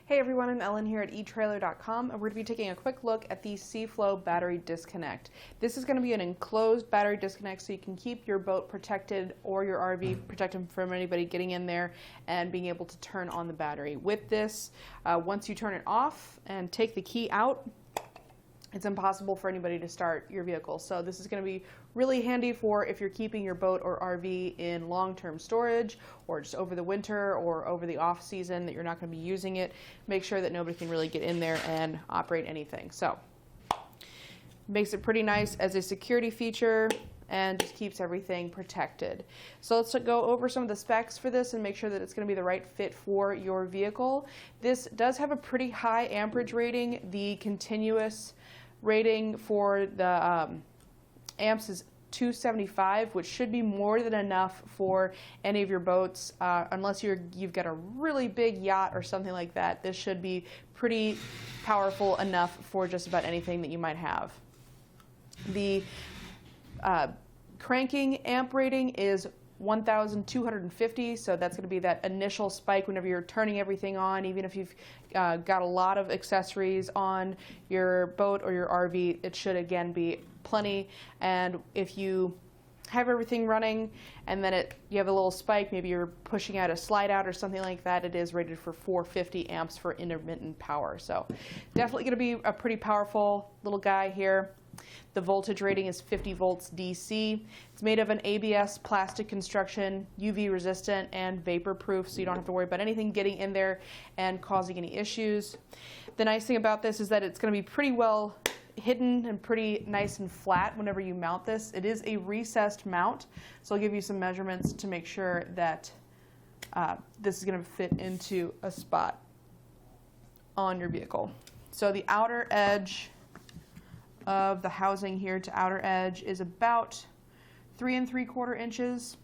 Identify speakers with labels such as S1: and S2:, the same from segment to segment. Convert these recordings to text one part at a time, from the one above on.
S1: Hey everyone, I'm Ellen here at Etrailer.com, and we're going to be taking a quick look at the Seaflo Battery Disconnect. This is going to be an enclosed battery disconnect so you can keep your boat protected or your RV protected from anybody getting in there and being able to turn on the battery. With this, once you turn it off and take the key out, it's impossible for anybody to start your vehicle. So this is going to be really handy for if you're keeping your boat or RV in long-term storage or just over the winter or over the off season that you're not going to be using it. Make sure that nobody can really get in there and operate anything. So makes it pretty nice as a security feature and just keeps everything protected. So let's go over some of the specs for this and make sure that it's going to be the right fit for your vehicle. This does have a pretty high amperage rating. The continuous rating for the amps is 275, which should be more than enough for any of your boats, unless you've got a really big yacht or something like that. This should be pretty powerful enough for just about anything that you might have. The cranking amp rating is 1,250, so that's going to be that initial spike whenever you're turning everything on. Even if you've got a lot of accessories on your boat or your RV, it should again be plenty. And if you have everything running and then you have a little spike, maybe you're pushing out a slide out or something like that, it is rated for 450 amps for intermittent power. So definitely going to be a pretty powerful little guy here. The voltage rating is 50 volts DC. It's made of an ABS plastic construction, UV resistant and vapor proof, so you don't have to worry about anything getting in there and causing any issues. The nice thing about this is that it's going to be pretty well hidden and pretty nice and flat whenever you mount this. It is a recessed mount, so I'll give you some measurements to make sure that this is going to fit into a spot on your vehicle. So the outer edge of the housing here to outer edge is about 3 3/4 inches,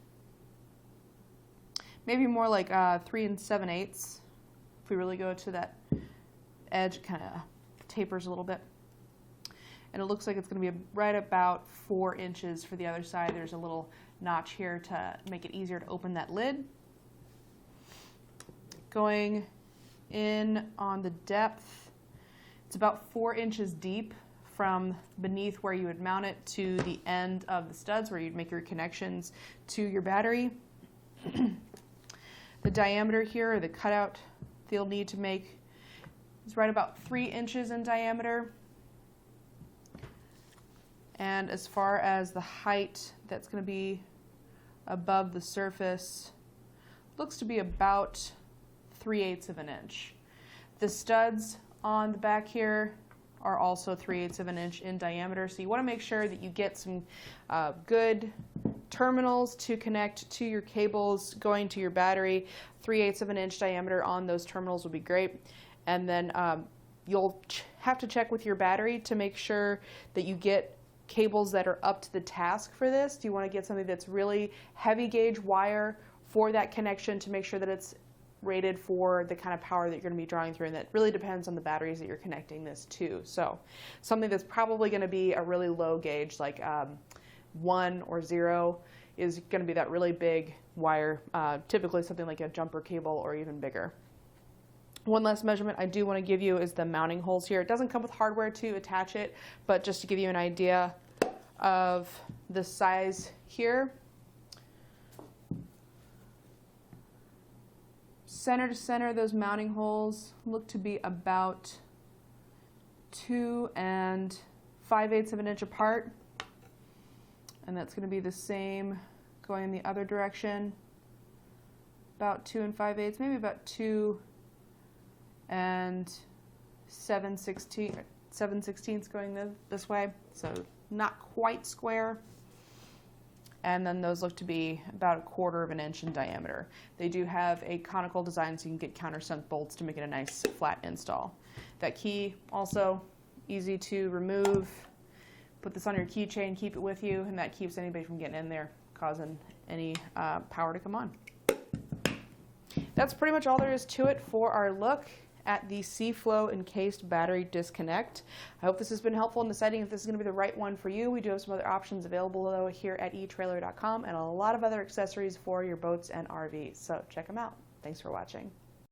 S1: maybe more like 3 7/8. If we really go to that edge, it kind of tapers a little bit. And it looks like it's going to be right about 4 inches for the other side. There's a little notch here to make it easier to open that lid. Going in on the depth, it's about 4 inches deep from beneath where you would mount it to the end of the studs where you'd make your connections to your battery. The diameter here, or the cutout that you'll need to make, is right about 3 inches in diameter. And as far as the height that's going to be above the surface, looks to be about 3/8 of an inch. The studs on the back here are also 3/8 of an inch in diameter, so you want to make sure that you get some good terminals to connect to your cables going to your battery. 3/8 of an inch diameter on those terminals will be great. And then you'll have to check with your battery to make sure that you get cables that are up to the task for this. Do you want to get something that's really heavy gauge wire for that connection to make sure that it's rated for the kind of power that you're going to be drawing through, and that really depends on the batteries that you're connecting this to. So something that's probably going to be a really low gauge, like 1 or 0, is going to be that really big wire, typically something like a jumper cable or even bigger. One last measurement I do want to give you is the mounting holes here. It doesn't come with hardware to attach it, but just to give you an idea of the size here. Center to center, those mounting holes look to be about 2 5/8 of an inch apart. And that's going to be the same going in the other direction. About 2 5/8, maybe about 2 7/16 going this way. So not quite square. And then those look to be about 1/4 of an inch in diameter. They do have a conical design, so you can get countersunk bolts to make it a nice flat install. That key, also easy to remove. Put this on your keychain, keep it with you, and that keeps anybody from getting in there, causing any power to come on. That's pretty much all there is to it for our look at the Seaflo Encased Battery Disconnect. I hope this has been helpful in deciding if this is going to be the right one for you. We do have some other options available though here at etrailer.com and a lot of other accessories for your boats and RVs, so check them out. Thanks for watching.